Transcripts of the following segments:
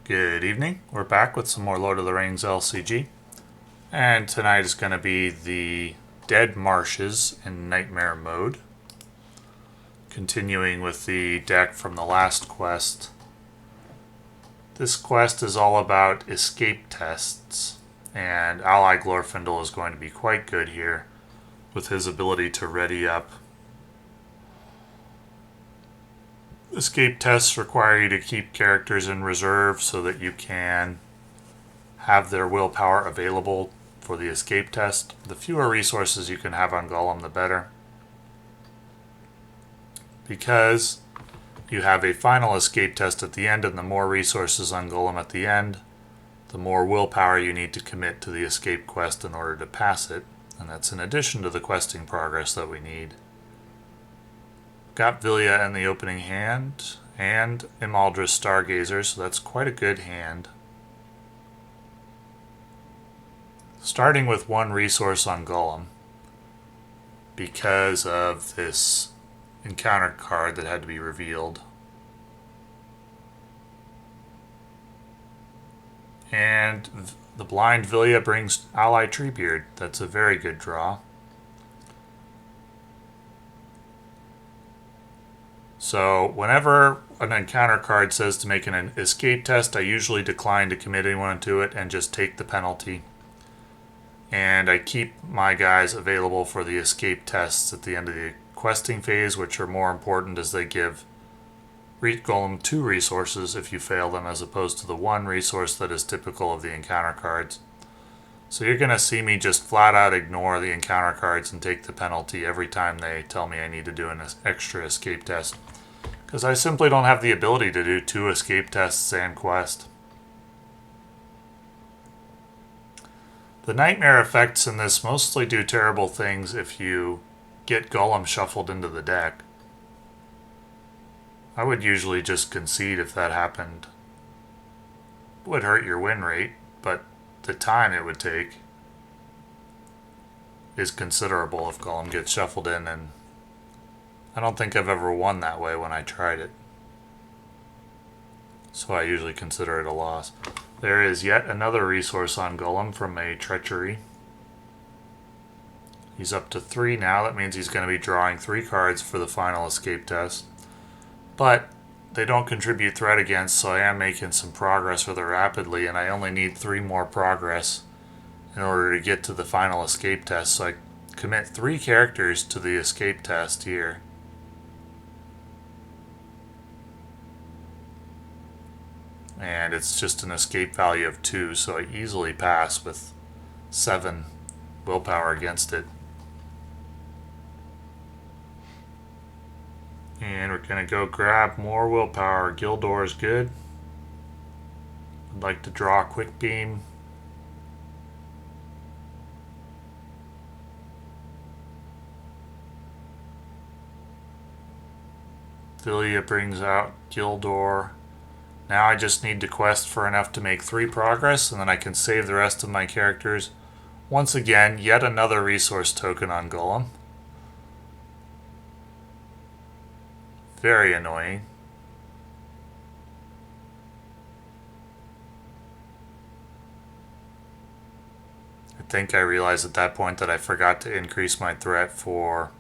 Good evening. We're back with some more Lord of the Rings LCG. And tonight is going to be the Dead Marshes in Nightmare mode. Continuing with the deck from the last quest. This quest is all about escape tests. And Ally Glorfindel is going to be quite good here with his ability to ready up. Escape tests require you to keep characters in reserve so that you can have their willpower available for the escape test. The fewer resources you can have on Gollum, the better. Because you have a final escape test at the end, and the more resources on Gollum at the end, the more willpower you need to commit to the escape quest in order to pass it. And that's in addition to the questing progress that we need. Got Vilya in the opening hand, and Imladris Stargazer, so that's quite a good hand. Starting with one resource on Gollum, because of this encounter card that had to be revealed. And the blind Vilya brings ally Treebeard. That's a very good draw. So whenever an encounter card says to make an escape test, I usually decline to commit anyone to it and just take the penalty. And I keep my guys available for the escape tests at the end of the questing phase, which are more important as they give Golem 2 resources if you fail them, as opposed to the 1 resource that is typical of the encounter cards. So you're going to see me just flat out ignore the encounter cards and take the penalty every time they tell me I need to do an extra escape test. Because I simply don't have the ability to do 2 escape tests and quest. The nightmare effects in this mostly do terrible things if you get Gollum shuffled into the deck. I would usually just concede if that happened. It would hurt your win rate, but the time it would take is considerable if Gollum gets shuffled in, and I don't think I've ever won that way when I tried it. So I usually consider it a loss. There is yet another resource on Gollum from a Treachery. He's up to 3 now. That means he's going to be drawing 3 cards for the final escape test. But they don't contribute threat against, so I am making some progress rather rapidly, and I only need 3 more progress in order to get to the final escape test. So I commit 3 characters to the escape test here. And it's just an escape value of 2, so I easily pass with 7 willpower against it. And we're going to go grab more willpower. Gildor is good. I'd like to draw a Quickbeam. Vilya brings out Gildor. Now I just need to quest for enough to make 3 progress, and then I can save the rest of my characters. Once again, yet another resource token on Gollum. Very annoying. I think I realized at that point that I forgot to increase my threat for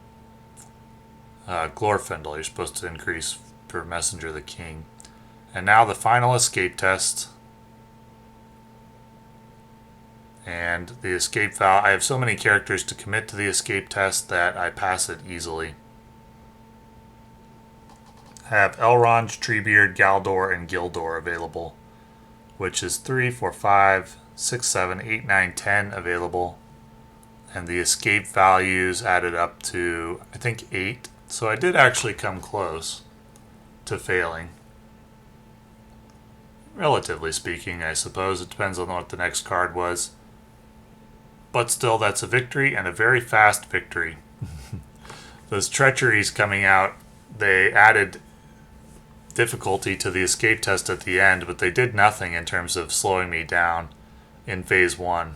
Glorfindel. You're supposed to increase for Messenger of the King. And now the final escape test. And the escape value. I have so many characters to commit to the escape test that I pass it easily. I have Elrond, Treebeard, Galdor, and Gildor available, which is 3, 4, 5, 6, 7, 8, 9, 10 available. And the escape values added up to, I think, 8. So I did actually come close to failing. Relatively speaking, I suppose. It depends on what the next card was. But still, that's a victory, and a very fast victory. Those Treacheries coming out, they added difficulty to the escape test at the end, but they did nothing in terms of slowing me down in phase 1.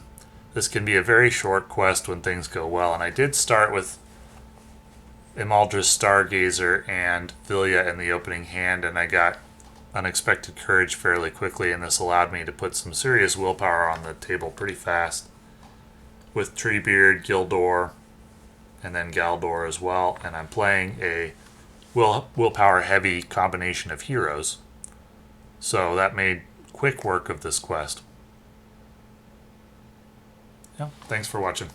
This can be a very short quest when things go well, and I did start with Imladris Stargazer and Vilya in the opening hand, and I got unexpected courage fairly quickly, and this allowed me to put some serious willpower on the table pretty fast with Treebeard, Gildor, and then Galdor as well. And I'm playing a willpower heavy combination of heroes, so that made quick work of this quest. Yeah, thanks for watching.